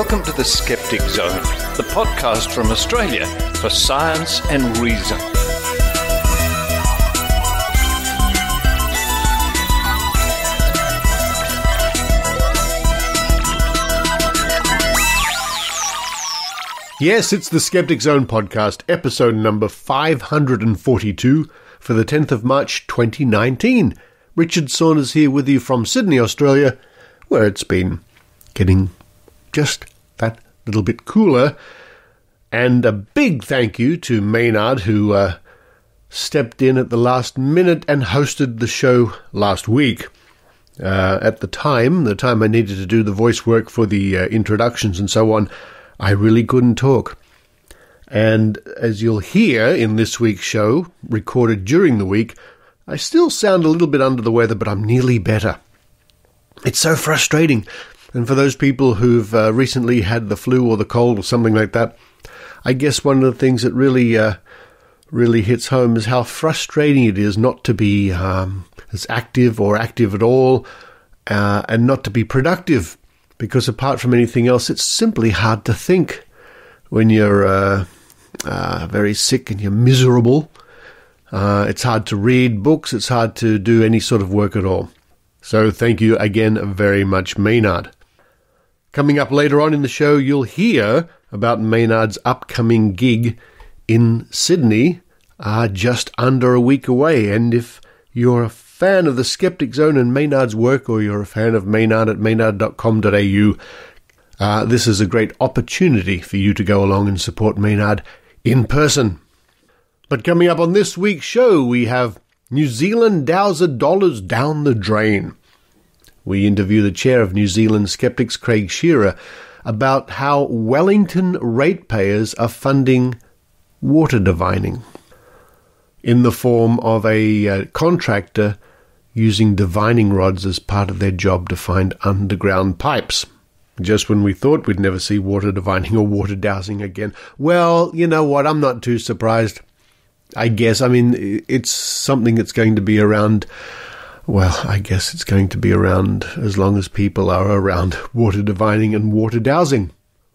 Welcome to the Skeptic Zone, the podcast from Australia for science and reason. Yes, it's the Skeptic Zone podcast, episode number 542 for the 10th of March 2019. Richard Saunders here with you from Sydney, Australia, where it's been getting just that little bit cooler. And a big thank you to Maynard, who stepped in at the last minute and hosted the show last week. At the time I needed to do the voice work for the introductions and so on, I really couldn't talk. And as you'll hear in this week's show, recorded during the week, I still sound a little bit under the weather, but I'm nearly better. It's so frustrating. And for those people who've recently had the flu or the cold or something like that, I guess one of the things that really hits home is how frustrating it is not to be as active or active at all, and not to be productive. Because apart from anything else, it's simply hard to think when you're very sick and you're miserable. It's hard to read books. It's hard to do any sort of work at all. So thank you again very much, Maynard. Coming up later on in the show, you'll hear about Maynard's upcoming gig in Sydney, just under a week away. And if you're a fan of the Skeptic Zone and Maynard's work, or you're a fan of Maynard at maynard.com.au, this is a great opportunity for you to go along and support Maynard in person. But coming up on this week's show, we have New Zealand Dowser Dollars down the drain. We interview the chair of New Zealand Skeptics, Craig Shearer, about how Wellington ratepayers are funding water divining in the form of a contractor using divining rods as part of their job to find underground pipes. Just when we thought we'd never see water divining or water dowsing again. Well, you know what? I'm not too surprised, I guess. I mean, it's something that's going to be around. Well, I guess it's going to be around as long as people are around, water divining and water dowsing.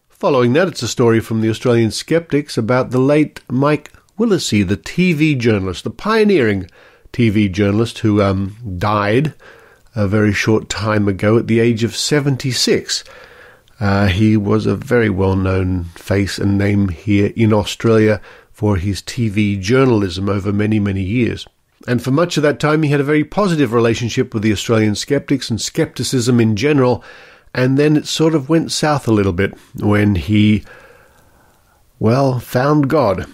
Following that, it's a story from the Australian Skeptics about the late Mike Willesee, the TV journalist, the pioneering TV journalist who died a very short time ago at the age of 76. He was a very well-known face and name here in Australia for his TV journalism over many, many years. And for much of that time, he had a very positive relationship with the Australian Skeptics and skepticism in general. And then it sort of went south a little bit when he, found God.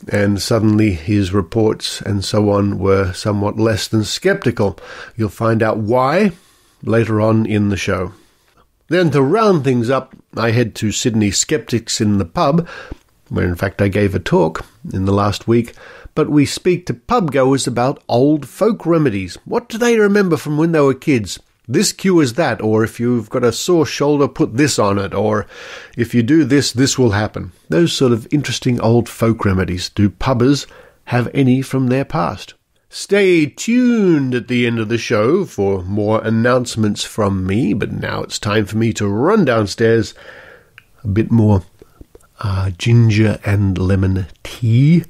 And suddenly his reports and so on were somewhat less than skeptical. You'll find out why later on in the show. Then to round things up, I head to Sydney Skeptics in the pub, where in fact I gave a talk in the last week. But we speak to pub goers about old folk remedies. What do they remember from when they were kids? This cures that, or if you've got a sore shoulder, put this on it, or if you do this, this will happen. Those sort of interesting old folk remedies. Do pubbers have any from their past? Stay tuned at the end of the show for more announcements from me, but now it's time for me to run downstairs. A bit more ginger and lemon tea.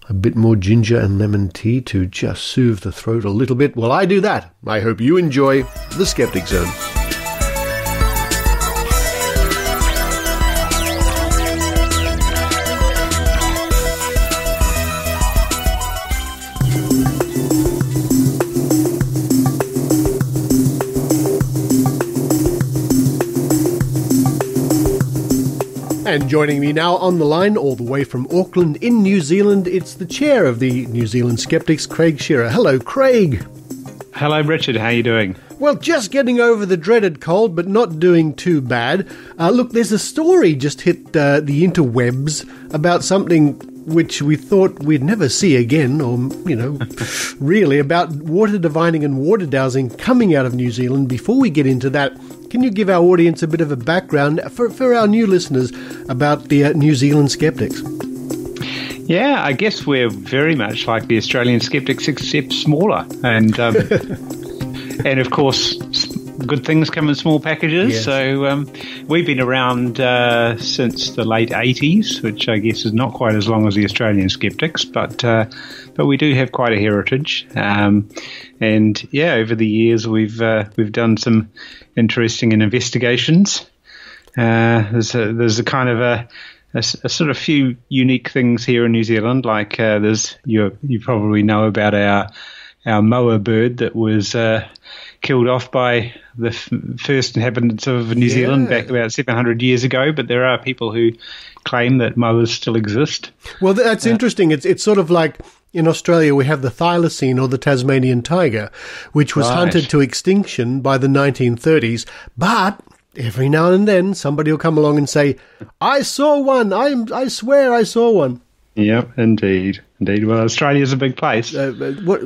A bit more ginger and lemon tea to just soothe the throat a little bit. While I do that, I hope you enjoy the Skeptic Zone. And joining me now on the line, all the way from Auckland in New Zealand, it's the chair of the New Zealand Skeptics, Craig Shearer. Hello, Craig. Hello, Richard. How are you doing? Well, just getting over the dreaded cold, but not doing too bad. Look, there's a story just hit the interwebs about something which we thought we'd never see again, or, really, about water divining and water dowsing coming out of New Zealand. Before we get into that, can you give our audience a bit of a background for our new listeners about the New Zealand Skeptics? Yeah, I guess we're very much like the Australian Skeptics, except smaller. And and of course, good things come in small packages. Yes. So we've been around since the late 80s, which I guess is not quite as long as the Australian Skeptics, but we do have quite a heritage. And yeah, over the years we've done some interesting investigations. There's a kind of a sort of few unique things here in New Zealand, like you probably know about our moa bird that was killed off by the first inhabitants of New Zealand back about 700 years ago, but there are people who claim that moas still exist. Well, that's interesting. It's sort of like in Australia we have the thylacine, or the Tasmanian tiger, which was hunted to extinction by the 1930s, but every now and then somebody will come along and say, I saw one, I swear I saw one. Yep, indeed. Well, Australia's a big place.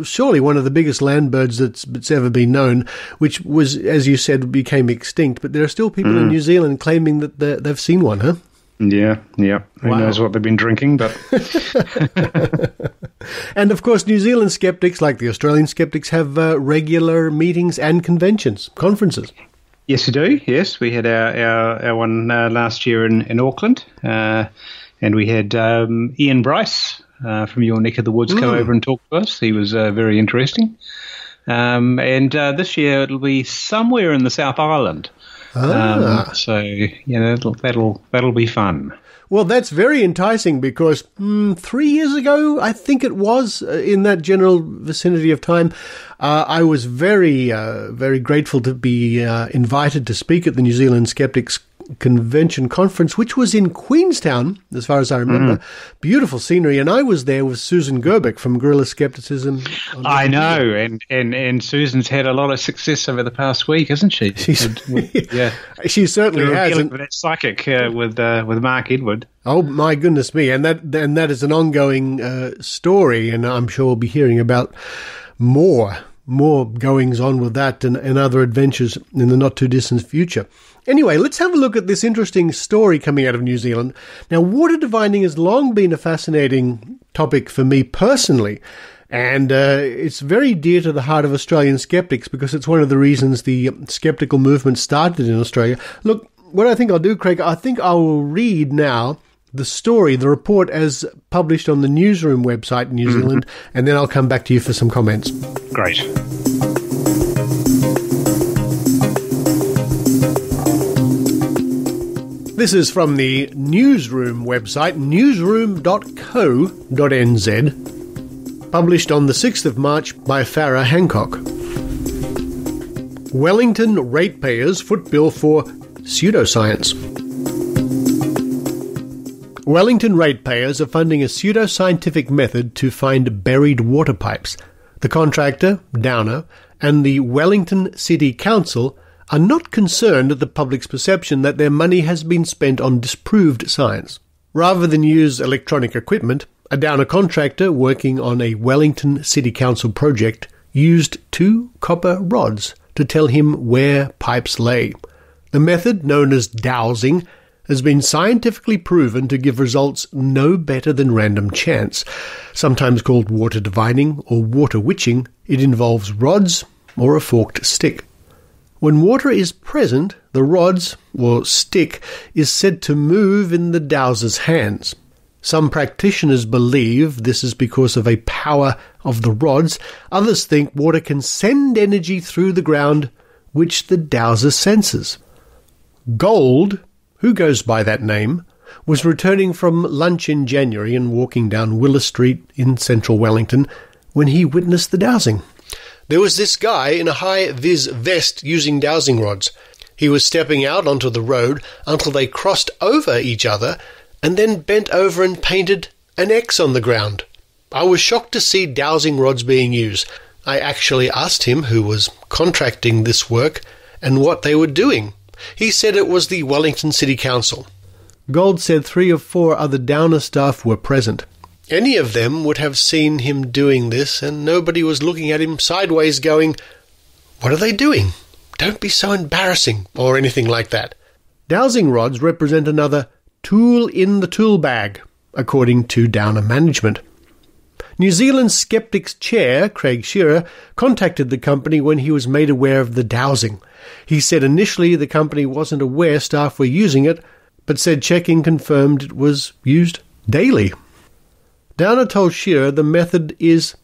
Surely one of the biggest land birds that's ever been known, which was, as you said, became extinct. But there are still people in New Zealand claiming that they've seen one, huh? Yeah. Who knows what they've been drinking, but... And, of course, New Zealand skeptics, like the Australian skeptics, have regular meetings and conferences. Yes, we do. Yes, we had our one last year in Auckland, and we had Ian Bryce from your neck of the woods come over and talk to us. He was very interesting. And this year it'll be somewhere in the South Island. So that'll be fun. Well, that's very enticing because 3 years ago, I think it was, in that general vicinity of time, I was very, very grateful to be invited to speak at the New Zealand Skeptics Convention Conference, which was in Queenstown, as far as I remember. Beautiful scenery, and I was there with Susan Gerbic from Guerrilla Skepticism. I know, and Susan's had a lot of success over the past week, hasn't she? She certainly has. With that psychic with Mark Edward. Oh my goodness me! And that is an ongoing story, and I'm sure we'll be hearing about more goings on with that and other adventures in the not too distant future. Anyway, let's have a look at this interesting story coming out of New Zealand. Now, water divining has long been a fascinating topic for me personally, and it's very dear to the heart of Australian skeptics because it's one of the reasons the skeptical movement started in Australia. Look, what I think I'll do, Craig, I think I will read now the report as published on the Newsroom website in New Zealand, and then I'll come back to you for some comments. Great. This is from the Newsroom website, newsroom.co.nz, published on the 6th of March by Farah Hancock. Wellington ratepayers foot bill for pseudoscience. Wellington ratepayers are funding a pseudo-scientific method to find buried water pipes. The contractor, Dowser, and the Wellington City Council are not concerned at the public's perception that their money has been spent on disproved science. Rather than use electronic equipment, a Dowser contractor working on a Wellington City Council project used 2 copper rods to tell him where pipes lay. The method, known as dowsing, has been scientifically proven to give results no better than random chance. Sometimes called water divining or water witching, it involves rods or a forked stick. When water is present, the rods, or stick, is said to move in the dowser's hands. Some practitioners believe this is because of a power of the rods. Others think water can send energy through the ground, which the dowser senses. Gold, who goes by that name, was returning from lunch in January and walking down Willis Street in central Wellington when he witnessed the dowsing. There was this guy in a high-vis vest using dowsing rods. He was stepping out onto the road until they crossed over each other and then bent over and painted an X on the ground. I was shocked to see dowsing rods being used. I actually asked him who was contracting this work and what they were doing. He said it was the Wellington City Council. Gold said 3 or 4 other Downer staff were present. Any of them would have seen him doing this, and nobody was looking at him sideways going, "What are they doing? Don't be so embarrassing," or anything like that. Dowsing rods represent another tool in the tool bag, according to Downer management. New Zealand Skeptics chair, Craig Shearer, contacted the company when he was made aware of the dowsing. He said initially the company wasn't aware staff were using it, but said checking confirmed it was used daily. Downer told Shearer the method is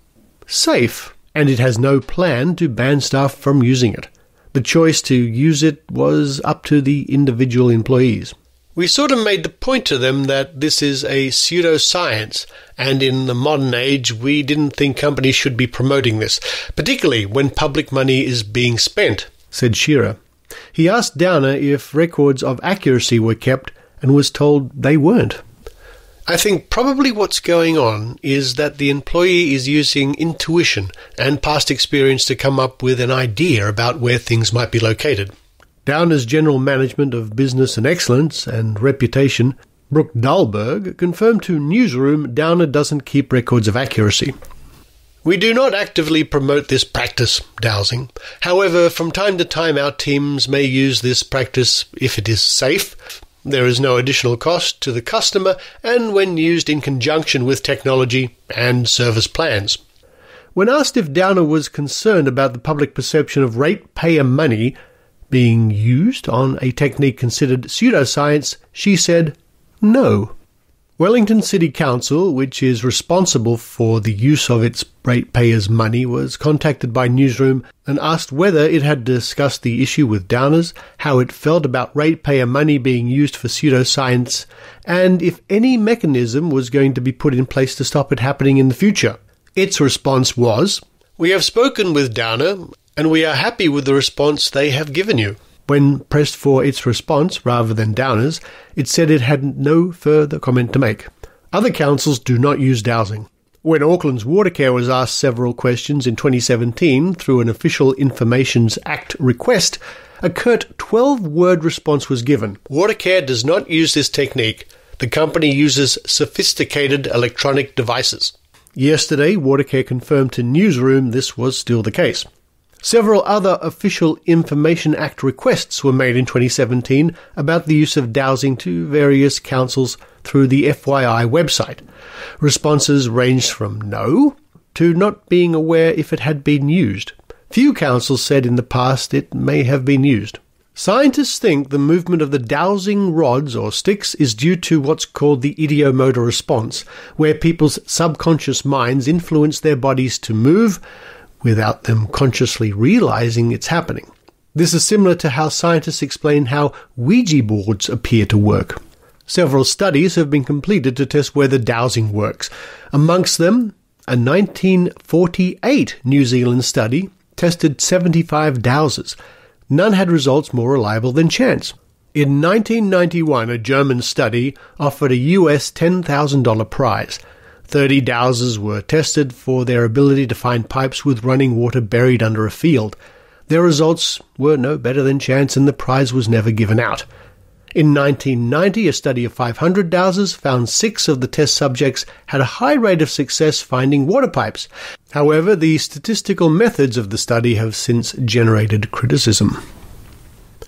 safe, and it has no plan to ban staff from using it. The choice to use it was up to the individual employees. We sort of made the point to them that this is a pseudo-science, and in the modern age we didn't think companies should be promoting this, particularly when public money is being spent, said Shearer. He asked Downer if records of accuracy were kept and was told they weren't. I think probably what's going on is that the employee is using intuition and past experience to come up with an idea about where things might be located. Downer's General Management of Business and Excellence and Reputation, Brooke Dahlberg, confirmed to Newsroom Downer doesn't keep records of accuracy. We do not actively promote this practice, dowsing. However, from time to time our teams may use this practice if it is safe. There is no additional cost to the customer and when used in conjunction with technology and service plans. When asked if Downer was concerned about the public perception of ratepayer money being used on a technique considered pseudoscience, she said no. Wellington City Council, which is responsible for the use of its ratepayers' money, was contacted by Newsroom and asked whether it had discussed the issue with Downers, how it felt about ratepayer money being used for pseudoscience, and if any mechanism was going to be put in place to stop it happening in the future. Its response was, "We have spoken with Downer, and we are happy with the response they have given you." When pressed for its response rather than Downer's, it said it had no further comment to make. Other councils do not use dowsing. When Auckland's Watercare was asked several questions in 2017 through an Official Informations Act request, a curt 12-word response was given. Watercare does not use this technique. The company uses sophisticated electronic devices. Yesterday, Watercare confirmed to Newsroom this was still the case. Several other Official Information Act requests were made in 2017 about the use of dowsing to various councils through the FYI website. Responses ranged from no to not being aware if it had been used. Few councils said in the past it may have been used. Scientists think the movement of the dowsing rods or sticks is due to what's called the ideomotor response, where people's subconscious minds influence their bodies to move without them consciously realizing it's happening. This is similar to how scientists explain how Ouija boards appear to work. Several studies have been completed to test whether dowsing works. Amongst them, a 1948 New Zealand study tested 75 dowsers. None had results more reliable than chance. In 1991, a German study offered a US $10,000 prize. 30 dowsers were tested for their ability to find pipes with running water buried under a field. Their results were no better than chance and the prize was never given out. In 1990, a study of 500 dowsers found 6 of the test subjects had a high rate of success finding water pipes. However, the statistical methods of the study have since generated criticism.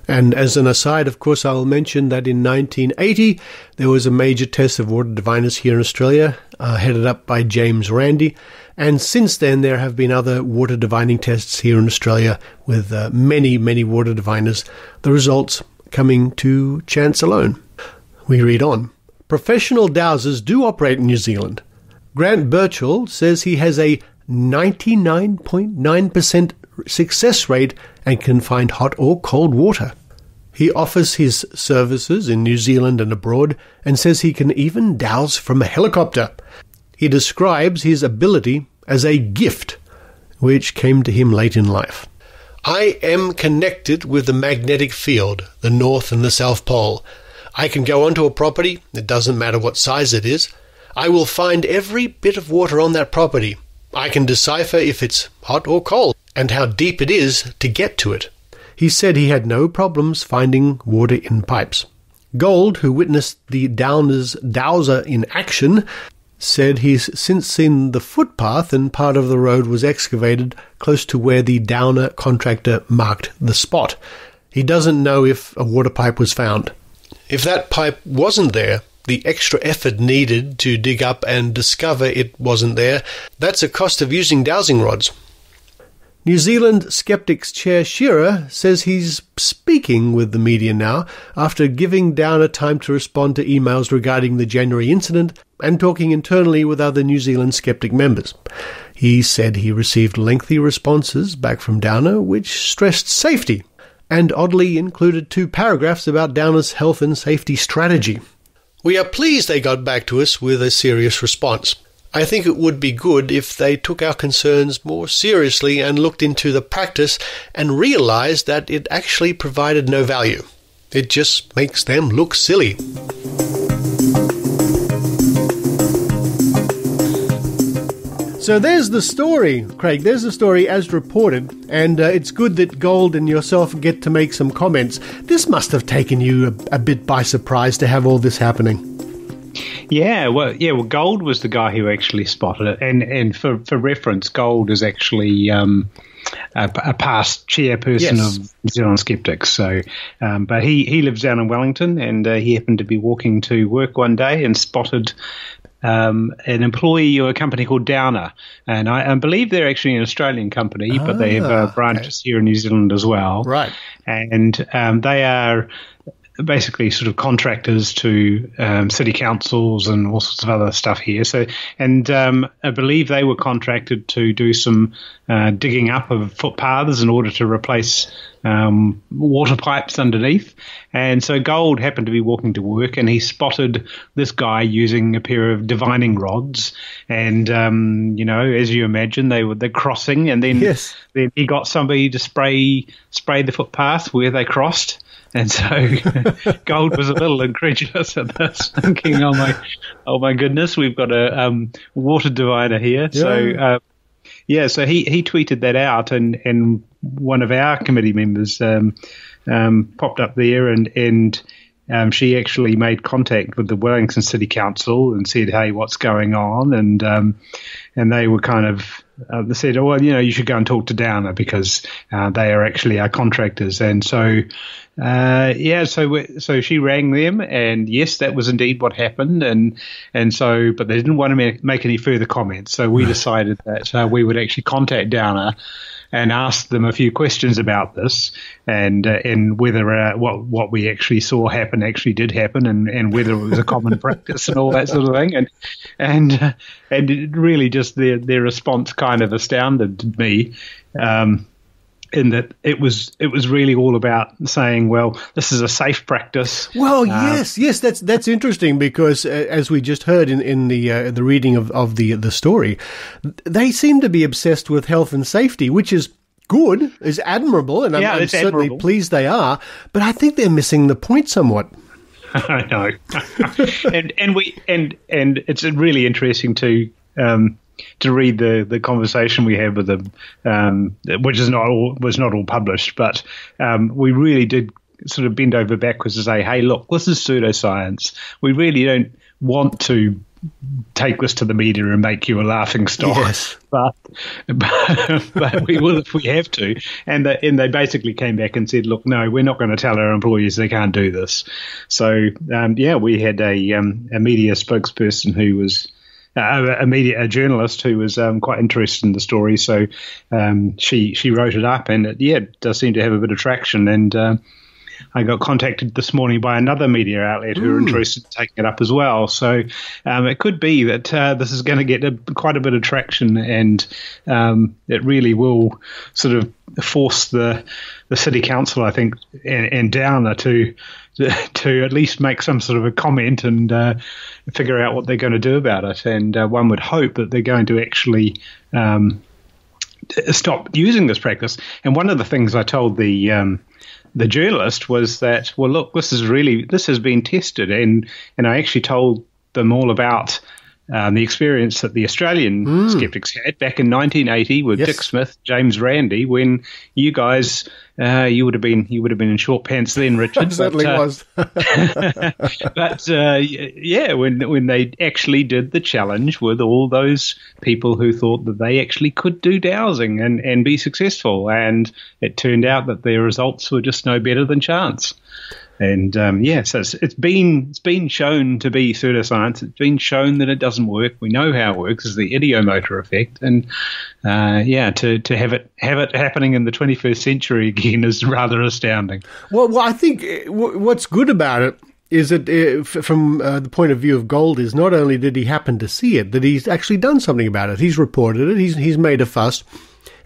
And as an aside, of course, I will mention that in 1980, there was a major test of water diviners here in Australia, headed up by James Randi. And since then, there have been other water divining tests here in Australia with many, many water diviners. The results coming to chance alone. We read on. Professional dowsers do operate in New Zealand. Grant Birchall says he has a 99.9% success rate and can find hot or cold water. He offers his services in New Zealand and abroad and says he can even douse from a helicopter. He describes his ability as a gift, which came to him late in life. I am connected with the magnetic field, the North and the South Pole. I can go onto a property, it doesn't matter what size it is. I will find every bit of water on that property. I can decipher if it's hot or cold and how deep it is to get to it. He said he had no problems finding water in pipes. Gold, who witnessed the Dowser in action, said he's since seen the footpath and part of the road was excavated close to where the Downer contractor marked the spot. He doesn't know if a water pipe was found. If that pipe wasn't there, the extra effort needed to dig up and discover it wasn't there. That's a cost of using dowsing rods. New Zealand Skeptics Chair Shearer says he's speaking with the media now after giving Downer time to respond to emails regarding the January incident and talking internally with other New Zealand Skeptic members. He said he received lengthy responses back from Downer which stressed safety and oddly included 2 paragraphs about Downer's health and safety strategy. We are pleased they got back to us with a serious response. I think it would be good if they took our concerns more seriously and looked into the practice and realised that it actually provided no value. It just makes them look silly. So there's the story, Craig. There's the story as reported, and it's good that Gold and yourself get to make some comments. This must have taken you a bit by surprise to have all this happening. Yeah, well, Gold was the guy who actually spotted it, and for reference, Gold is actually a past chairperson of New Zealand Skeptics. So, but he lives down in Wellington, and he happened to be walking to work one day and spotted an employee of a company called Downer, and I believe they're actually an Australian company, but they have branches here in New Zealand as well. Right, and they are basically sort of contractors to city councils and all sorts of other stuff here. So, and I believe they were contracted to do some digging up of footpaths in order to replace water pipes underneath. And so Gold happened to be walking to work, and he spotted this guy using a pair of divining rods. And as you imagine, they're crossing, and then then he got somebody to spray the footpath where they crossed. And so Gold was a little incredulous at this, thinking, oh my goodness, we've got a water diviner here. Yeah. So he tweeted that out, and one of our committee members popped up there, and she actually made contact with the Wellington City Council and said, hey, what's going on? And they were kind of they said, oh, well, you should go and talk to Downer because they are actually our contractors. And so so she rang them, and yes, that was indeed what happened, and so, but they didn't want to make any further comments, so we decided that we would actually contact Downer and ask them a few questions about this, and whether what we actually saw happen actually did happen, and whether it was a common practice and all that sort of thing, and it really just their response kind of astounded me. In that it was really all about saying, well, this is a safe practice. Well, yes, that's interesting because as we just heard in the reading of the story, they seem to be obsessed with health and safety, which is good, is admirable, and I'm certainly pleased they are. But I think they're missing the point somewhat. I know, and it's really interesting to read the conversation we had with them, which was not all published, but we really did sort of bend over backwards to say, hey, look, this is pseudoscience. We really don't want to take this to the media and make you a laughing stock, but we will if we have to. And they basically came back and said, look, no, we're not going to tell our employees they can't do this. So we had a media spokesperson who was a journalist who was quite interested in the story, so she wrote it up, and it does seem to have a bit of traction. And I got contacted this morning by another media outlet who are interested in taking it up as well. So it could be that this is going to get quite a bit of traction, and it really will sort of force the city council, I think, and Downer to at least make some sort of a comment and figure out what they're going to do about it. And one would hope that they're going to actually stop using this practice. And one of the things I told the journalist was that, well, look, this has been tested, and I actually told them all about the experience that the Australian Skeptics had back in 1980 with Dick Smith, James Randi, when you guys you would have been in short pants then, Richard. Certainly was. But when they actually did the challenge with all those people who thought that they actually could do dowsing and be successful, and it turned out that their results were just no better than chance. And so it's been shown to be pseudoscience. It's been shown that it doesn't work. We know how it works. It's the idiomotor effect, and to have it happening in the 21st century again is rather astounding. Well, I think what's good about it is that from the point of view of Gold is not only did he happen to see it, that he's actually done something about it. He's reported it. He's made a fuss.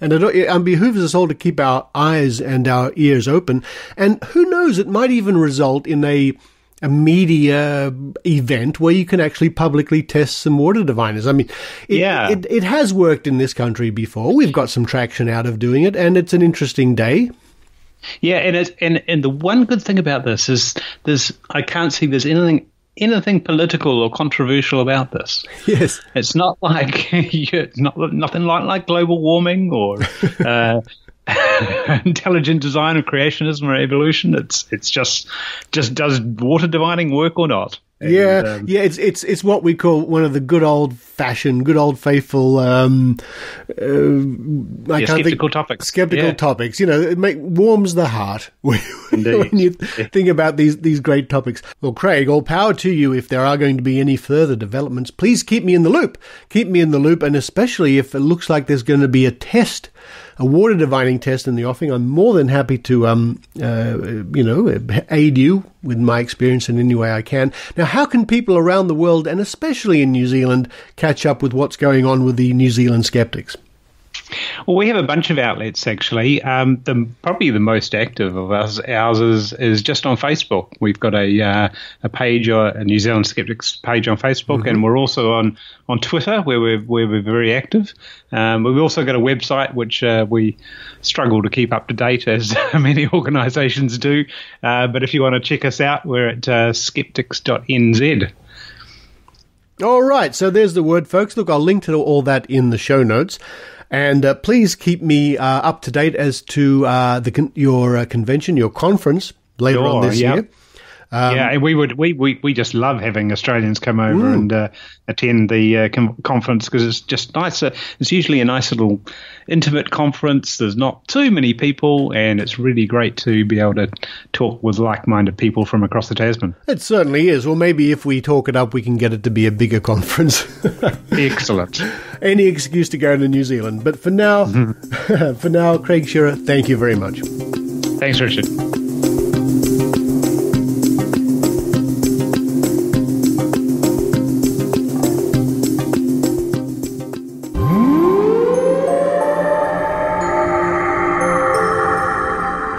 And it behooves us all to keep our eyes and our ears open. And who knows, it might even result in a media event where you can actually publicly test some water diviners. I mean, it has worked in this country before. We've got some traction out of doing it, and it's an interesting day. Yeah, and the one good thing about this is I can't see there's anything political or controversial about this. Yes, it's not like nothing like global warming or intelligent design or creationism or evolution. It's just does water divining work or not? And, it's what we call one of the good old faithful skeptical topics. Skeptical topics. You know, it warms the heart when you think about these great topics. Well, Craig, all power to you. If there are going to be any further developments, please keep me in the loop. Keep me in the loop, and especially if it looks like there's going to be a water divining test in the offing, I'm more than happy to, aid you with my experience in any way I can. Now, how can people around the world, and especially in New Zealand, catch up with what's going on with the New Zealand Skeptics? Well, we have a bunch of outlets, actually. Probably the most active of ours is just on Facebook. We've got a page, a New Zealand Skeptics page on Facebook, and we're also on Twitter, where we're very active. We've also got a website, which we struggle to keep up to date, as many organisations do. But if you want to check us out, we're at skeptics.nz. All right, so there's the word, folks. Look, I'll link to all that in the show notes. And please keep me up to date as to your convention, your conference later on this year. And we just love having Australians come over and attend the conference, because it's just nice. It's usually a nice little intimate conference. There's not too many people, and it's really great to be able to talk with like-minded people from across the Tasman. It certainly is. Well, maybe if we talk it up, we can get it to be a bigger conference. Excellent. Any excuse to go to New Zealand. But for now, Craig Shearer, thank you very much. Thanks, Richard.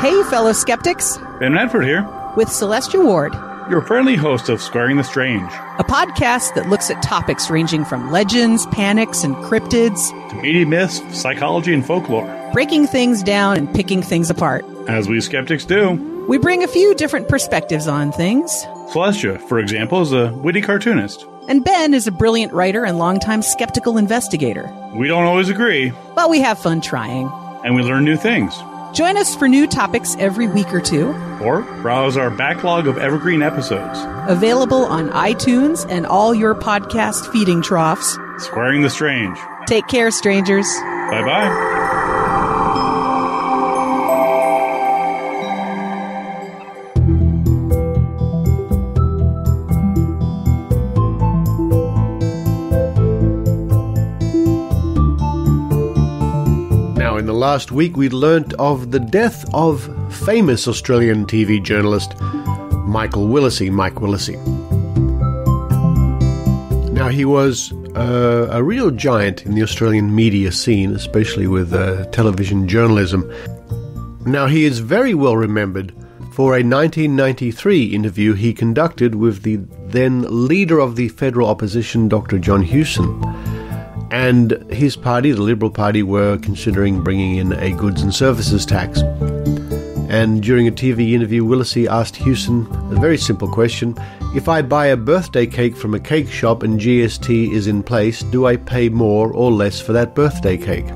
Hey, fellow skeptics. Ben Radford here, with Celestia Ward, your friendly host of Squaring the Strange, a podcast that looks at topics ranging from legends, panics, and cryptids to media myths, psychology, and folklore, breaking things down and picking things apart. As we skeptics do. We bring a few different perspectives on things. Celestia, for example, is a witty cartoonist. And Ben is a brilliant writer and longtime skeptical investigator. We don't always agree, but we have fun trying. And we learn new things. Join us for new topics every week or two. Or browse our backlog of evergreen episodes. Available on iTunes and all your podcast feeding troughs. Squaring the Strange. Take care, strangers. Bye-bye. Last week we learnt of the death of famous Australian TV journalist Mike Willesee. Now, he was a real giant in the Australian media scene, especially with television journalism. Now, he is very well remembered for a 1993 interview he conducted with the then leader of the federal opposition, Dr. John Hewson. And his party, the Liberal Party, were considering bringing in a goods and services tax. And during a TV interview, Willesee asked Hewson a very simple question. If I buy a birthday cake from a cake shop and GST is in place, do I pay more or less for that birthday cake?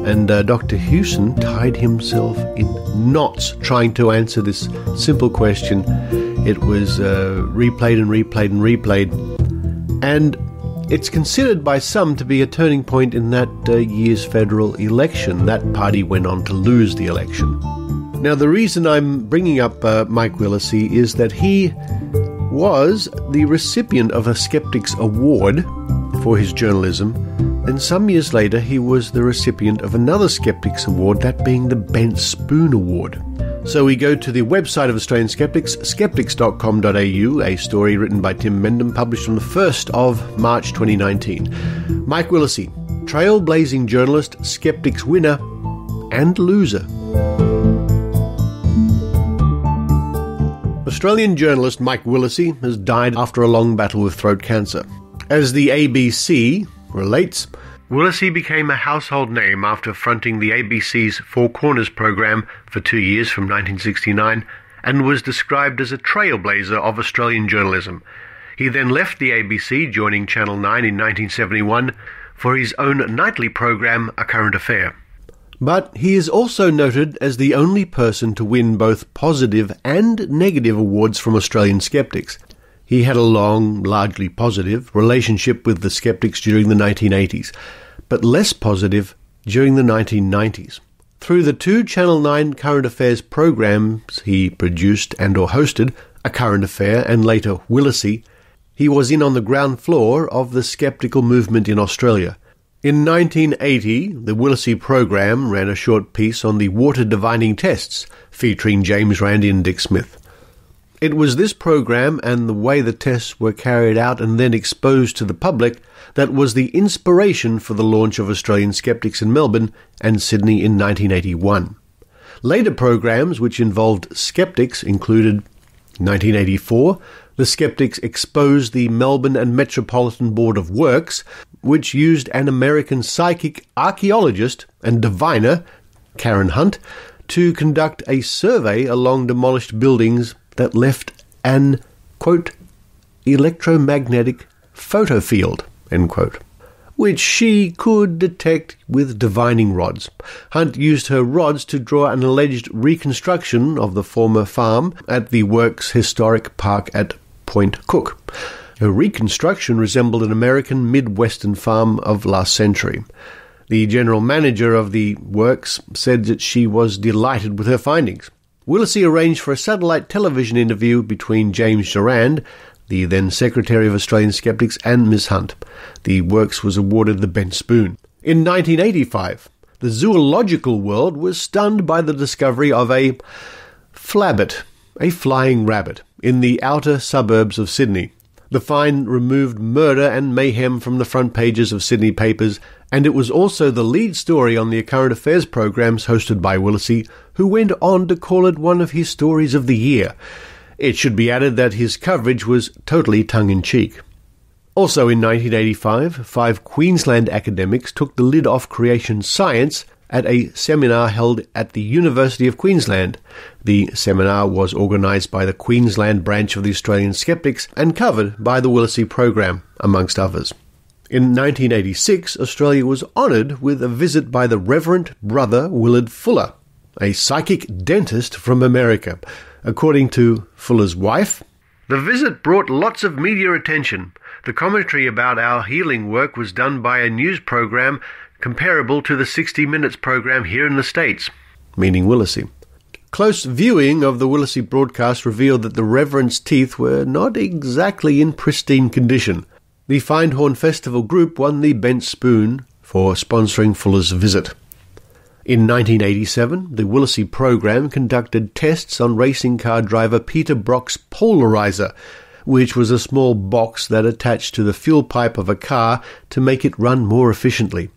and Dr. Hewson tied himself in knots trying to answer this simple question. It was replayed and replayed and replayed, and it's considered by some to be a turning point in that year's federal election. That party went on to lose the election. Now, the reason I'm bringing up Mike Willesee is that he was the recipient of a Skeptics Award for his journalism, and some years later he was the recipient of another Skeptics Award, that being the Bent Spoon Award. So we go to the website of Australian Skeptics, skeptics.com.au, a story written by Tim Mendham, published on the 1st of March 2019. Mike Willesee, trailblazing journalist, Skeptics winner and loser. Australian journalist Mike Willesee has died after a long battle with throat cancer. As the ABC relates, Willesee became a household name after fronting the ABC's Four Corners program for 2 years from 1969 and was described as a trailblazer of Australian journalism. He then left the ABC, joining Channel 9 in 1971 for his own nightly program, A Current Affair. But he is also noted as the only person to win both positive and negative awards from Australian Skeptics. He had a long, largely positive, relationship with the Skeptics during the 1980s, but less positive during the 1990s. Through the two Channel 9 Current Affairs programs he produced and or hosted, A Current Affair and later Willesee, he was in on the ground floor of the skeptical movement in Australia. In 1980, the Willesee program ran a short piece on the water divining tests, featuring James Randi and Dick Smith. It was this program and the way the tests were carried out and then exposed to the public that was the inspiration for the launch of Australian Skeptics in Melbourne and Sydney in 1981. Later programs which involved skeptics included 1984, the Skeptics exposed the Melbourne and Metropolitan Board of Works, which used an American psychic archaeologist and diviner, Karen Hunt, to conduct a survey along demolished buildings that left an, quote, electromagnetic photo field, end quote, which she could detect with divining rods. Hunt used her rods to draw an alleged reconstruction of the former farm at the Works Historic Park at Point Cook. Her reconstruction resembled an American Midwestern farm of last century. The general manager of the works said that she was delighted with her findings. Willesee arranged for a satellite television interview between James Durand, the then Secretary of Australian Skeptics, and Ms. Hunt. The works was awarded the Bent Spoon. In 1985, the zoological world was stunned by the discovery of a flabbit, a flying rabbit, in the outer suburbs of Sydney. The find removed murder and mayhem from the front pages of Sydney papers, and it was also the lead story on the Current Affairs programs hosted by Willesee, who went on to call it one of his stories of the year. It should be added that his coverage was totally tongue-in-cheek. Also in 1985, 5 Queensland academics took the lid off creation science at a seminar held at the University of Queensland. The seminar was organised by the Queensland branch of the Australian Skeptics and covered by the Willesee program, amongst others. In 1986, Australia was honoured with a visit by the Reverend Brother Willard Fuller, a psychic dentist from America. According to Fuller's wife, "The visit brought lots of media attention. The commentary about our healing work was done by a news program comparable to the 60 Minutes program here in the States," meaning Willesee. Close viewing of the Willesee broadcast revealed that the Reverend's teeth were not exactly in pristine condition. The Findhorn Festival group won the Bent Spoon for sponsoring Fuller's visit. In 1987, the Willesee program conducted tests on racing car driver Peter Brock's polarizer, which was a small box that attached to the fuel pipe of a car to make it run more efficiently.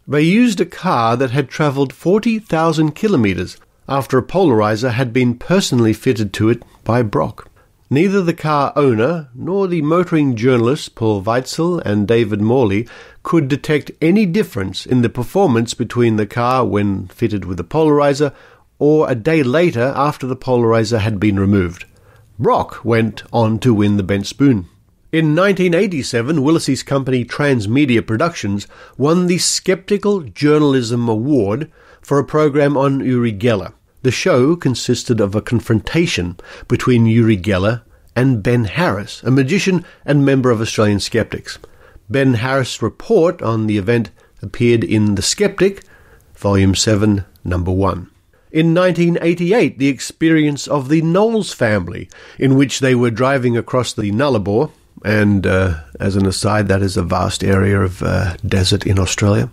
They used a car that had travelled 40,000 kilometres after a polarizer had been personally fitted to it by Brock. Neither the car owner nor the motoring journalists Paul Weitzel and David Morley could detect any difference in the performance between the car when fitted with the polarizer or a day later after the polarizer had been removed. Brock went on to win the Bent Spoon. In 1987, Willesee's company Transmedia Productions won the Skeptical Journalism Award for a program on Uri Geller. The show consisted of a confrontation between Uri Geller and Ben Harris, a magician and member of Australian Skeptics. Ben Harris' report on the event appeared in The Skeptic, Volume 7, Number 1. In 1988, the experience of the Knowles family, in which they were driving across the Nullarbor, and as an aside, that is a vast area of desert in Australia,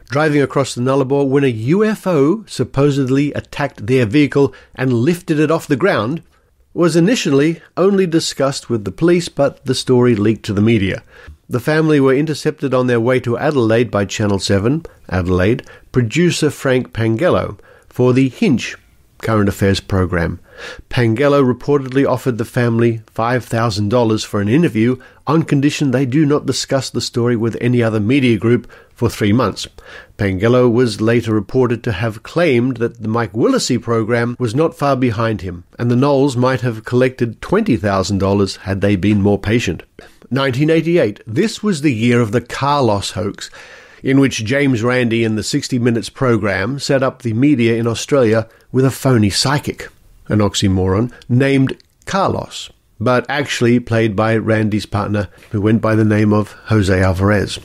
driving across the Nullarbor when a UFO supposedly attacked their vehicle and lifted it off the ground, was initially only discussed with the police, but the story leaked to the media. The family were intercepted on their way to Adelaide by Channel 7, Adelaide, producer Frank Pangello, for the Hinch current affairs program. Pangello reportedly offered the family $5,000 for an interview on condition they do not discuss the story with any other media group for 3 months. Pangello was later reported to have claimed that the Mike Willesee program was not far behind him, and the Knowles might have collected $20,000 had they been more patient. 1988. This was the year of the Carlos hoax, in which James Randi in the 60 Minutes program set up the media in Australia with a phony psychic, an oxymoron, named Carlos, but actually played by Randi's partner, who went by the name of Jose Alvarez.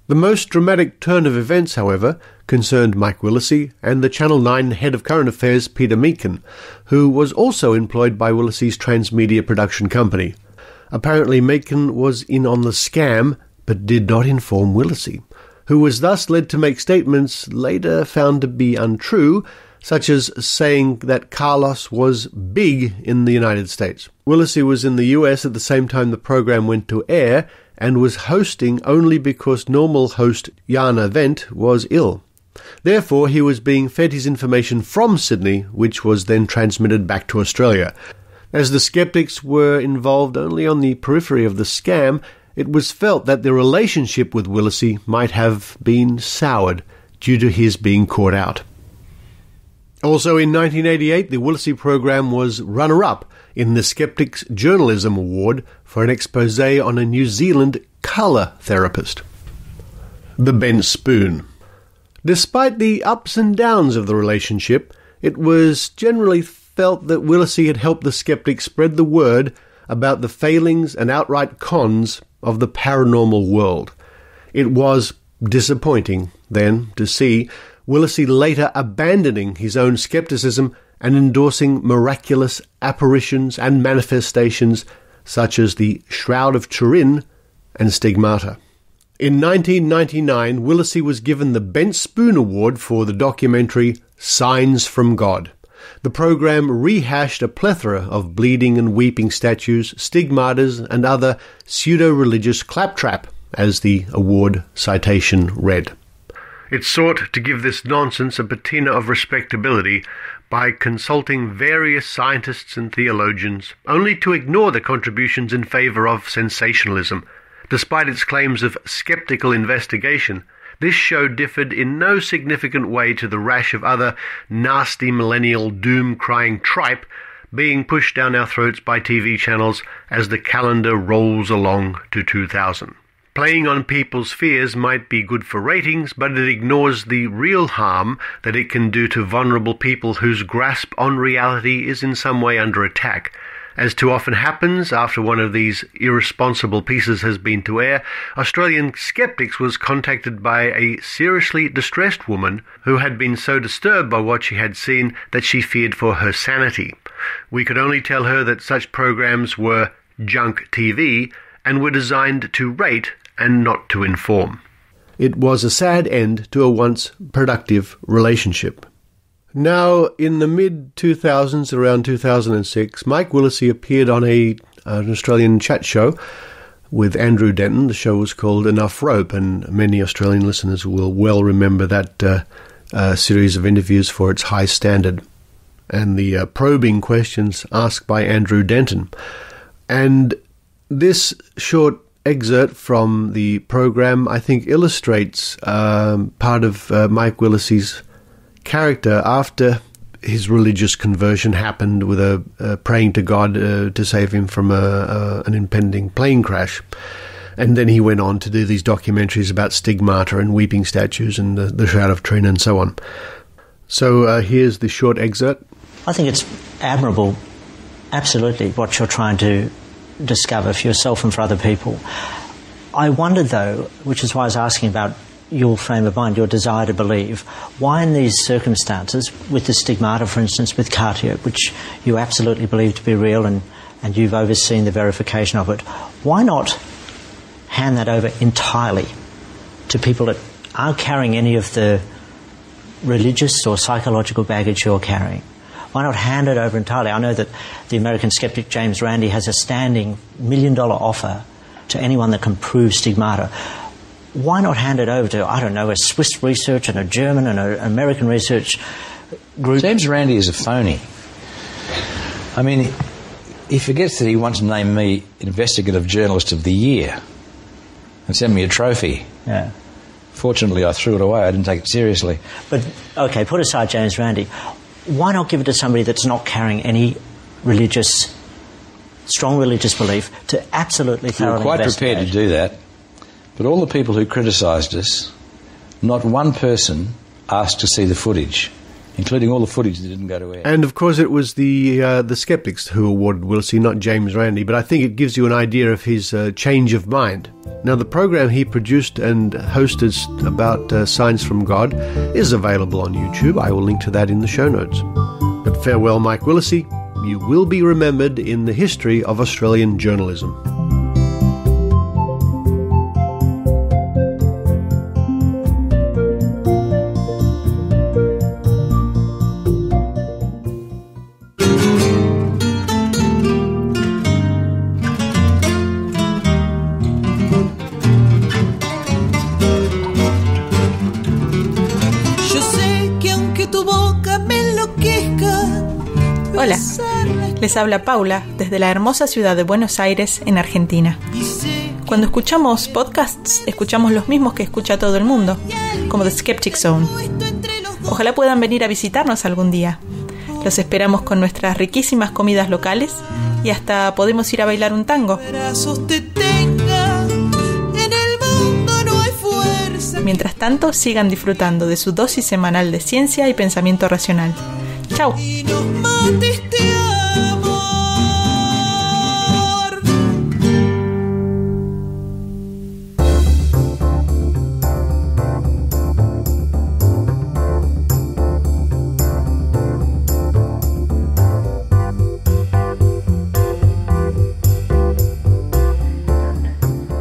The most dramatic turn of events, however, concerned Mike Willesee and the Channel 9 head of current affairs, Peter Meakin, who was also employed by Willesee's Transmedia production company. Apparently Meakin was in on the scam, but did not inform Willesee, who was thus led to make statements later found to be untrue, such as saying that Carlos was big in the United States. Willesee was in the US at the same time the program went to air, and was hosting only because normal host Jana Wendt was ill. Therefore, he was being fed his information from Sydney, which was then transmitted back to Australia. As the Skeptics were involved only on the periphery of the scam, it was felt that the relationship with Willesee might have been soured due to his being caught out. Also in 1988, the Willesee program was runner-up in the Skeptics Journalism Award for an expose on a New Zealand colour therapist. The bent spoon. Despite the ups and downs of the relationship, it was generally felt that Willesee had helped the Skeptics spread the word about the failings and outright cons of the paranormal world. It was disappointing, then, to see Willesee later abandoning his own skepticism and endorsing miraculous apparitions and manifestations such as the Shroud of Turin and Stigmata. In 1999, Willesee was given the Bent Spoon Award for the documentary Signs from God. The program rehashed a plethora of bleeding and weeping statues, stigmatas, and other pseudo-religious claptrap, as the award citation read. It sought to give this nonsense a patina of respectability by consulting various scientists and theologians, only to ignore the contributions in favour of sensationalism. Despite its claims of skeptical investigation, this show differed in no significant way to the rash of other nasty millennial doom-crying tripe being pushed down our throats by TV channels as the calendar rolls along to 2000. Playing on people's fears might be good for ratings, but it ignores the real harm that it can do to vulnerable people whose grasp on reality is in some way under attack. As too often happens after one of these irresponsible pieces has been to air, Australian Skeptics was contacted by a seriously distressed woman who had been so disturbed by what she had seen that she feared for her sanity. We could only tell her that such programs were junk TV and were designed to rate and not to inform. It was a sad end to a once productive relationship. Now, in the mid-2000s, around 2006, Mike Willesee appeared on an Australian chat show with Andrew Denton. The show was called Enough Rope, and many Australian listeners will well remember that series of interviews for its high standard and the probing questions asked by Andrew Denton. And this short excerpt from the program, I think, illustrates part of Mike Willesee's character after his religious conversion happened with a praying to God to save him from an impending plane crash. And then he went on to do these documentaries about stigmata and weeping statues and the Shroud of Turin and so on. So here's the short excerpt. I think it's admirable, absolutely, what you're trying to discover for yourself and for other people. I wondered, though, which is why I was asking about your frame of mind, your desire to believe, why in these circumstances, with the stigmata, for instance, with Cartier, which you absolutely believe to be real and you've overseen the verification of it, why not hand that over entirely to people that aren't carrying any of the religious or psychological baggage you're carrying? Why not hand it over entirely? I know that the American skeptic James Randi has a standing $1 million offer to anyone that can prove stigmata. Why not hand it over to, I don't know, a Swiss research and a German and an American research group? James Randi is a phony. I mean, he forgets that he once named me Investigative Journalist of the Year and sent me a trophy. Yeah. Fortunately, I threw it away. I didn't take it seriously. But, okay, put aside James Randi. Why not give it to somebody that's not carrying any strong religious belief to absolutely thoroughly investigate? We were quite prepared to do that. But all the people who criticised us, not one person asked to see the footage, including all the footage that didn't go to air. And, of course, it was the Skeptics who awarded Willesee, not James Randi, but I think it gives you an idea of his change of mind. Now, the program he produced and hosted about Signs from God is available on YouTube. I will link to that in the show notes. But farewell, Mike Willesee. You will be remembered in the history of Australian journalism. Hola, les habla Paula desde la hermosa ciudad de Buenos Aires, en Argentina. Cuando escuchamos podcasts, escuchamos los mismos que escucha todo el mundo, como The Skeptic Zone. Ojalá puedan venir a visitarnos algún día. Los esperamos con nuestras riquísimas comidas locales y hasta podemos ir a bailar un tango. Mientras tanto, sigan disfrutando de su dosis semanal de ciencia y pensamiento racional. ¡Chao!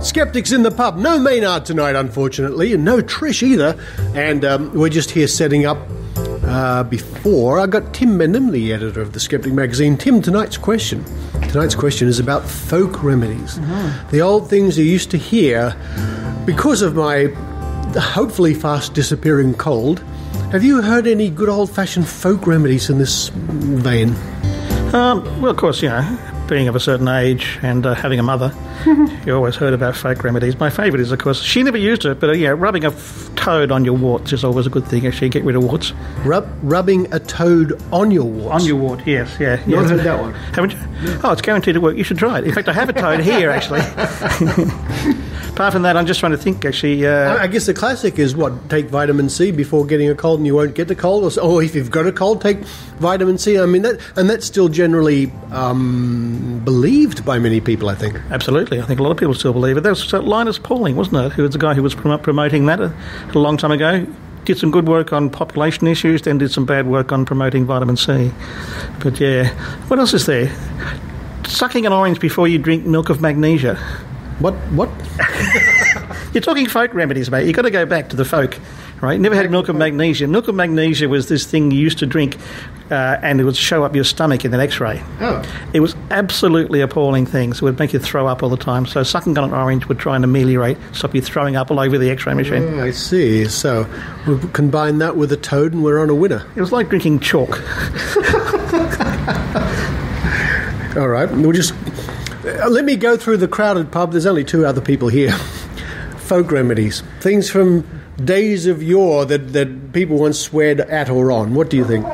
Skeptics in the pub. No Maynard tonight, unfortunately, and no Trish either. And we're just here setting up before. I got Tim Benham, the editor of the Skeptic magazine. Tim, tonight's question is about folk remedies. Mm-hmm. The old things you used to hear because of my hopefully fast disappearing cold. Have you heard any good old-fashioned folk remedies in this vein? Well, of course, being of a certain age and having a mother, you always heard about folk remedies. My favourite is, of course, she never used it, but rubbing a toad on your warts is always a good thing, actually, get rid of warts. Rubbing a toad on your warts? On your wart, yes, yeah. You haven't heard that one? Haven't you? No. Oh, it's guaranteed to work. You should try it. In fact, I have a toad here, actually. Apart from that, I'm just trying to think, actually. I guess the classic is, take vitamin C before getting a cold and you won't get the cold? Or if you've got a cold, take vitamin C. I mean, that's still generally believed by many people, I think. Absolutely. I think a lot of people still believe it. There was Linus Pauling, wasn't it? Who was the guy who was promoting that a long time ago. Did some good work on population issues, then did some bad work on promoting vitamin C. But, what else is there? Sucking an orange before you drink milk of magnesia. What? You're talking folk remedies, mate. You've got to go back to the folk, right? Never had milk of magnesia. Milk of magnesia was this thing you used to drink and it would show up your stomach in an X-ray. Oh. It was absolutely appalling thing. So it would make you throw up all the time. So sucking on an orange would try and ameliorate, stop you throwing up all over the X-ray machine. Oh, I see. So we'll combine that with a toad and we're on a winner. It was like drinking chalk. All right. We'll just... let me go through the crowded pub. There's only two other people here. Folk remedies. Things from days of yore that people once sweared at or on. What do you think?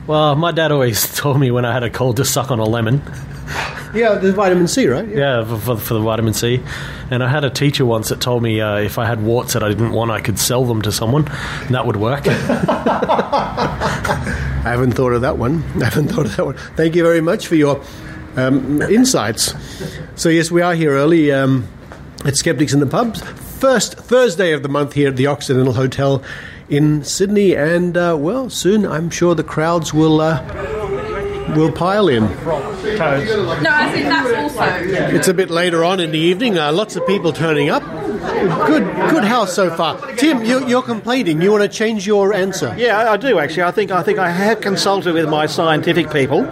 Well, my dad always told me when I had a cold to suck on a lemon. Yeah, the vitamin C, right? Yeah, for the vitamin C. And I had a teacher once that told me if I had warts that I didn't want, I could sell them to someone, and that would work. I haven't thought of that one. Thank you very much for your insights. So, yes, we are here early at Skeptics in the Pubs. First Thursday of the month here at the Occidental Hotel in Sydney. And, well, soon I'm sure the crowds will pile in. No, I think that's also... It's a bit later on in the evening. Lots of people turning up. Good house so far. Tim, you're complaining. You want to change your answer? Yeah, I do actually. I think I have consulted with my scientific people,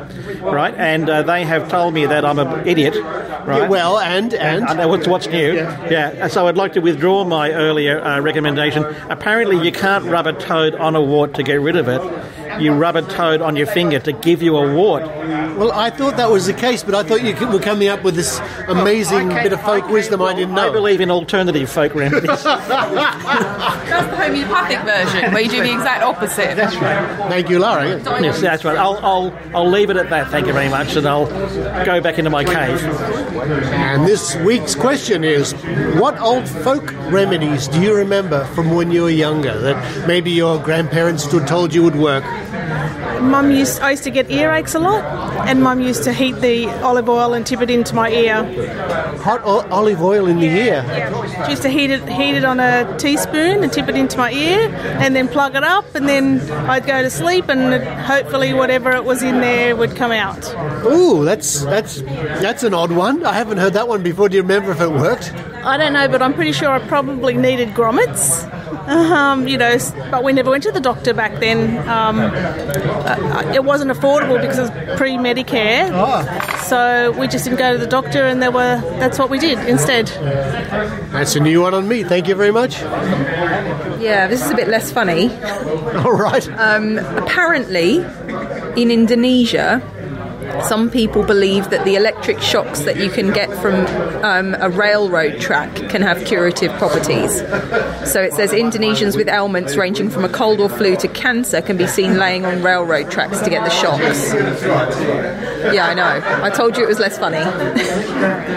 right? And they have told me that I'm an idiot, right? Yeah, well, and what's new? Yeah. So I'd like to withdraw my earlier recommendation. Apparently, you can't rub a toad on a wart to get rid of it. You rub a toad on your finger to give you a wart. Well, I thought that was the case, but I thought you were coming up with this amazing bit of folk wisdom I didn't know. I believe in alternative folk remedies. That's the homeopathic version, where you do the exact opposite. That's right. Thank you, Lara. Yes, that's right. I'll leave it at that, thank you very much, and I'll go back into my cave. And this week's question is, what old folk remedies do you remember from when you were younger that maybe your grandparents told you would work? I used to get earaches a lot, and Mum used to heat the olive oil and tip it into my ear. Hot olive oil in the ear? She used to heat it on a teaspoon and tip it into my ear, and then plug it up, and then I'd go to sleep, and hopefully whatever it was in there would come out. Ooh, that's an odd one. I haven't heard that one before. Do you remember if it worked? I don't know, but I'm pretty sure I probably needed grommets. But we never went to the doctor back then. It wasn't affordable because it was pre-Medicare. So we just didn't go to the doctor, and that's what we did instead. That's a new one on me. Thank you very much. Yeah, this is a bit less funny. All right. Apparently, in Indonesia, some people believe that the electric shocks that you can get from a railroad track can have curative properties. So it says Indonesians with ailments ranging from a cold or flu to cancer can be seen laying on railroad tracks to get the shocks. Yeah, I know. I told you it was less funny.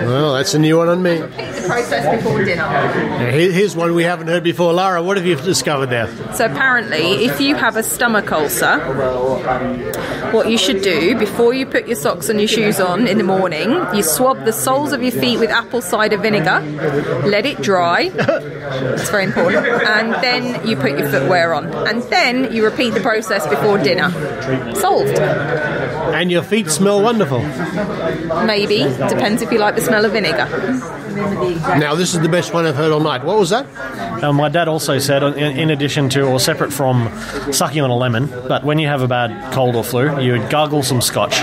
Well, that's a new one on me. Repeat the process before dinner. Here's one we haven't heard before. Lara, what have you discovered there? So apparently, if you have a stomach ulcer, what you should do before you put your socks and your shoes on in the morning, you swab the soles of your feet with apple cider vinegar, let it dry, it's very important, and then you put your footwear on, and then you repeat the process before dinner. Solved. And your feet smell wonderful. Maybe, depends if you like the smell of vinegar. Now this is the best one I've heard all night. What was that? My dad also said, in addition to, or separate from sucking on a lemon, but when you have a bad cold or flu, you would gargle some scotch,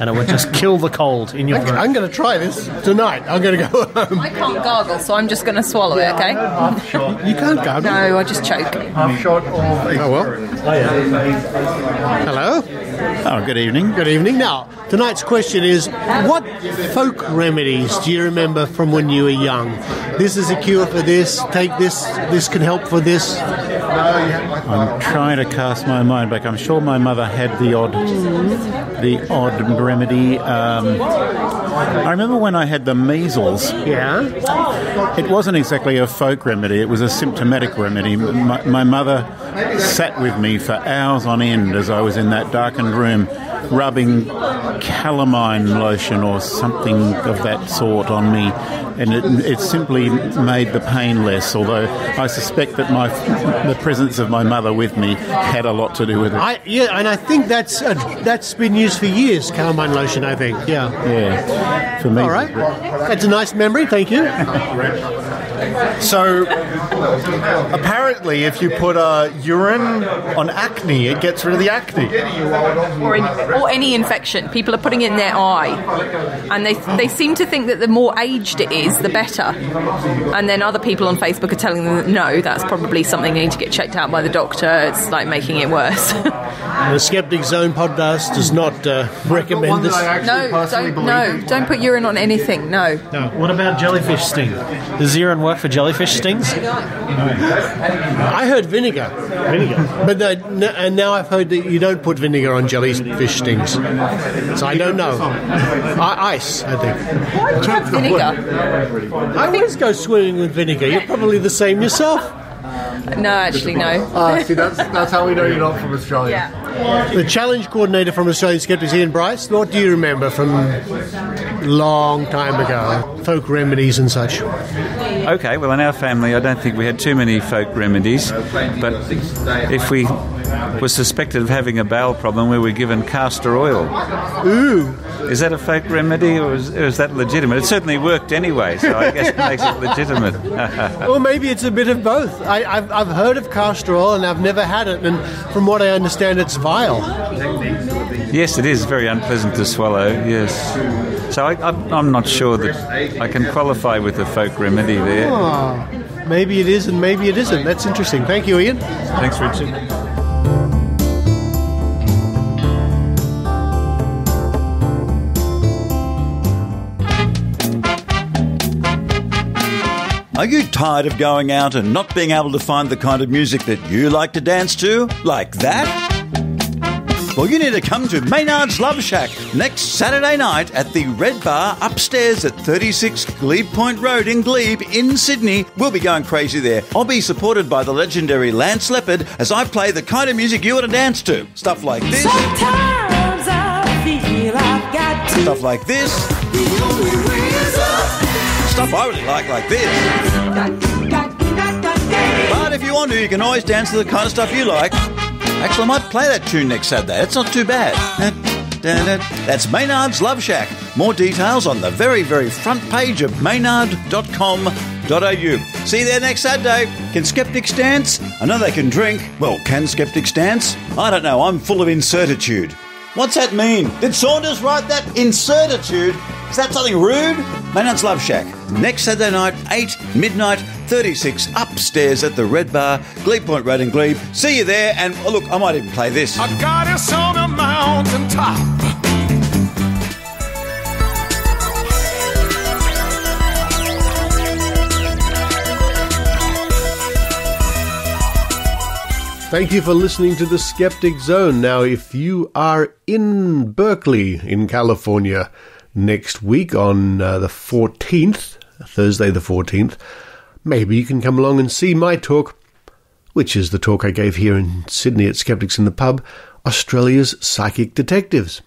and it would just kill the cold in your throat. I'm going to try this tonight. I'm going to go home. I can't gargle, so I'm just going to swallow it, okay? You can't gargle? No, I just choke. Oh, well. Hello? Oh, good evening. Good evening. Now, tonight's question is, what folk remedies do you remember from when you were young? This is a cure for this, take this, this can help for this. I'm trying to cast my mind back. I'm sure my mother had the odd remedy. I remember when I had the measles. Yeah? It wasn't exactly a folk remedy. It was a symptomatic remedy. My mother sat with me for hours on end as I was in that darkened room, rubbing calamine lotion or something of that sort on me, and it simply made the pain less, although I suspect that the presence of my mother with me had a lot to do with it. And I think that's been used for years, calamine lotion, I think. Yeah, for me. All right. That's a nice memory, thank you. So, apparently, if you put urine on acne, it gets rid of the acne. Or any infection. People are putting it in their eye. And they seem to think that the more aged it is, the better. And then other people on Facebook are telling them that no, that's probably something they need to get checked out by the doctor. It's like making it worse. The Skeptic Zone podcast does not recommend this. Don't put urine on anything, no. What about jellyfish sting? Does urine work for jellyfish stings? I heard vinegar. But and now I've heard that you don't put vinegar on jellyfish stings. So I don't know. Ice, I think. Why would you have vinegar? I always go swimming with vinegar. You're probably the same yourself. No, actually, no. See, that's how we know you're not from Australia. Yeah. The challenge coordinator from Australian Skeptics, Ian Bryce, what do you remember from long time ago? Folk remedies and such. Okay, well, in our family, I don't think we had too many folk remedies, but if we were suspected of having a bowel problem, we were given castor oil. Ooh. Is that a folk remedy, or is that legitimate? It certainly worked anyway, so I guess it makes it legitimate. Well, maybe it's a bit of both. I've heard of castor oil, and I've never had it, and from what I understand, it's vile. Yes, it is very unpleasant to swallow, yes. So I'm not sure that I can qualify with a folk remedy there. Oh, maybe it is and maybe it isn't. That's interesting. Thank you, Ian. Thanks, Richard. Are you tired of going out and not being able to find the kind of music that you like to dance to? Like that? Well, you need to come to Maynard's Love Shack next Saturday night at the Red Bar upstairs at 36 Glebe Point Road in Glebe in Sydney. We'll be going crazy there. I'll be supported by the legendary Lance Leopard as I play the kind of music you want to dance to. Stuff like this. Sometimes I feel I've got to. Stuff like this. The only way is up. Stuff I really like this. But if you want to, you can always dance to the kind of stuff you like. Actually, I might play that tune next Saturday. It's not too bad. That's Maynard's Love Shack. More details on the very, very front page of maynard.com.au. See you there next Saturday. Can skeptics dance? I know they can drink. Well, can skeptics dance? I don't know. I'm full of incertitude. What's that mean? Did Saunders write that? Incertitude? Is that something rude? Maynard's Love Shack. Next Saturday night, 8 midnight, 36 upstairs at the Red Bar, Glebe Point Road in Glebe. See you there, and oh, look, I might even play this. I got us on a mountain top. Thank you for listening to the Skeptic Zone. Now, if you are in Berkeley, in California, next week on the 14th, Thursday the 14th, maybe you can come along and see my talk, which is the talk I gave here in Sydney at Skeptics in the Pub, Australia's Psychic Detectives.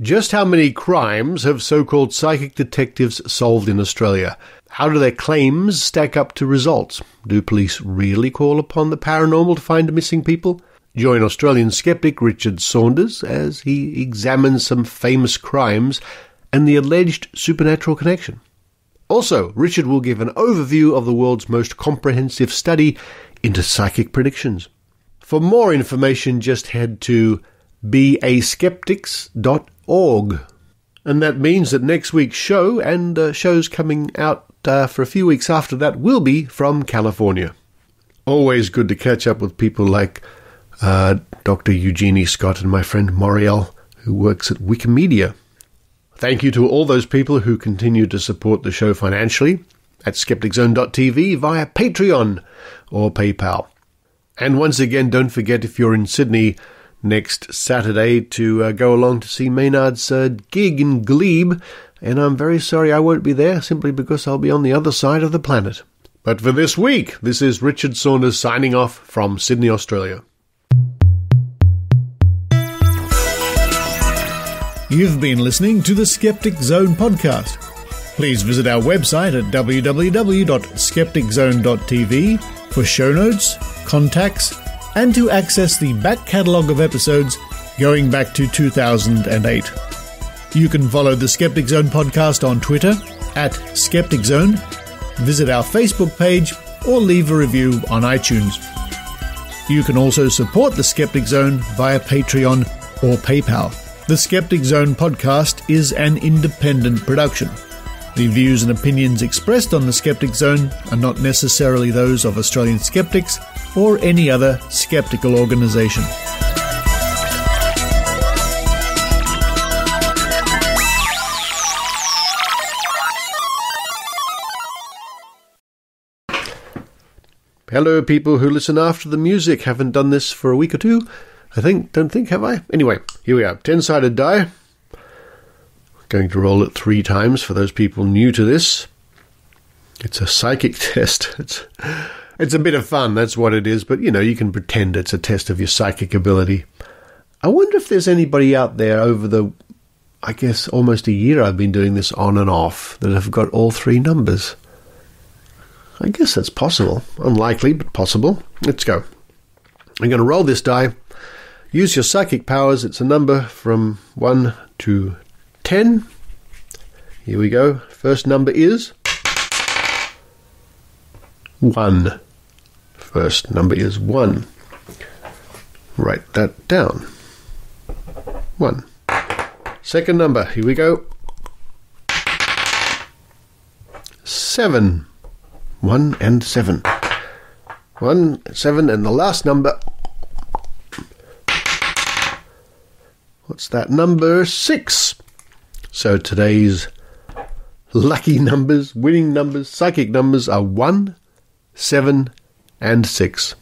Just how many crimes have so-called psychic detectives solved in Australia? How do their claims stack up to results? Do police really call upon the paranormal to find missing people? Join Australian skeptic Richard Saunders as he examines some famous crimes and the alleged supernatural connection. Also, Richard will give an overview of the world's most comprehensive study into psychic predictions. For more information, just head to baskeptics.org. And that means that next week's show and shows coming out for a few weeks after that will be from California. Always good to catch up with people like Dr. Eugenie Scott and my friend Moriel, who works at Wikimedia. Thank you to all those people who continue to support the show financially at skepticzone.tv via Patreon or PayPal. And once again, don't forget, if you're in Sydney next Saturday, to go along to see Maynard's gig in Glebe. And I'm very sorry I won't be there, simply because I'll be on the other side of the planet. But for this week, this is Richard Saunders signing off from Sydney, Australia. You've been listening to the Skeptic Zone podcast. Please visit our website at www.skepticzone.tv for show notes, contacts, and to access the back catalogue of episodes going back to 2008. You can follow the Skeptic Zone podcast on Twitter at Skeptic Zone, visit our Facebook page, or leave a review on iTunes. You can also support the Skeptic Zone via Patreon or PayPal. The Skeptic Zone podcast is an independent production. The views and opinions expressed on the Skeptic Zone are not necessarily those of Australian Skeptics or any other skeptical organisation. Hello, people who listen after the music. Haven't done this for a week or two. Don't think, have I? Anyway, here we are. 10-sided die. Going to roll it 3 times for those people new to this. It's a psychic test. It's a bit of fun, that's what it is. But, you can pretend it's a test of your psychic ability. I wonder if there's anybody out there over the, I guess, almost a year I've been doing this on and off that have got all 3 numbers. I guess that's possible. Unlikely, but possible. Let's go. I'm going to roll this die. Use your psychic powers. It's a number from 1 to 10. Here we go. First number is 1. First number is 1. Write that down. 1. Second number. Here we go. 7. 1 and 7. 1, 7, and the last number. What's that number? 6. So today's lucky numbers, winning numbers, psychic numbers are 1, 7, and 6.